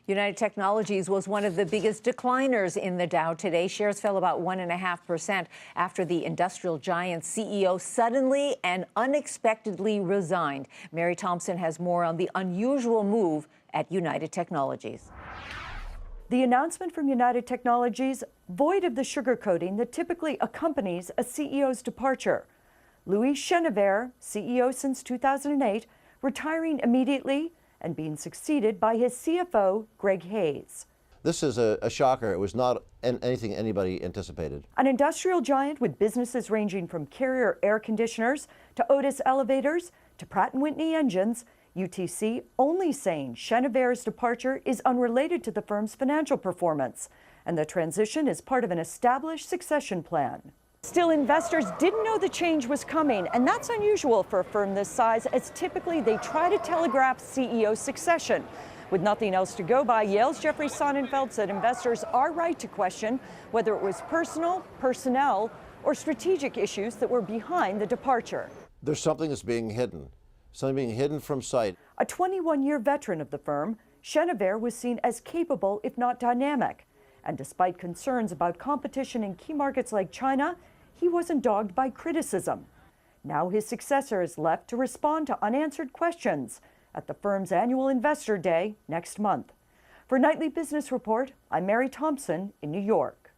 United Technologies was one of the biggest decliners in the Dow today. Shares fell about 1.5% after the industrial giant's CEO suddenly and unexpectedly resigned. Mary Thompson has more on the unusual move at United Technologies. The announcement from United Technologies, void of the sugarcoating that typically accompanies a CEO's departure. Louis Chenevert, CEO since 2008, retiring immediately and being succeeded by his CFO, Greg Hayes. This is a shocker. It was not anything anybody anticipated. An industrial giant with businesses ranging from Carrier air conditioners to Otis elevators to Pratt & Whitney engines, UTC only saying Chenevert's departure is unrelated to the firm's financial performance, and the transition is part of an established succession plan. Still, investors didn't know the change was coming, and that's unusual for a firm this size, as typically they try to telegraph CEO succession. With nothing else to go by, Yale's Jeffrey Sonnenfeld said investors are right to question whether it was personal, personnel, or strategic issues that were behind the departure. There's something that's being hidden, something being hidden from sight. A 21-year veteran of the firm, Chenevert was seen as capable, if not dynamic. And despite concerns about competition in key markets like China, he wasn't dogged by criticism. Now his successor is left to respond to unanswered questions at the firm's annual Investor Day next month. For Nightly Business Report, I'm Mary Thompson in New York.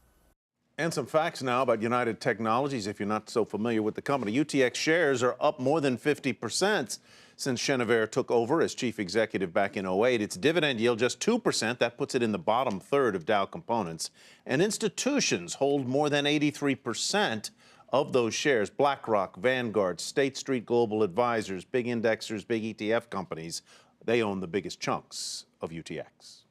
And some facts now about United Technologies, if you're not so familiar with the company. UTX shares are up more than 50% since Chenevert took over as chief executive back in '08. Its dividend yield just 2%. That puts it in the bottom third of Dow components. And institutions hold more than 83% of those shares. BlackRock, Vanguard, State Street Global Advisors, big indexers, big ETF companies, they own the biggest chunks of UTX.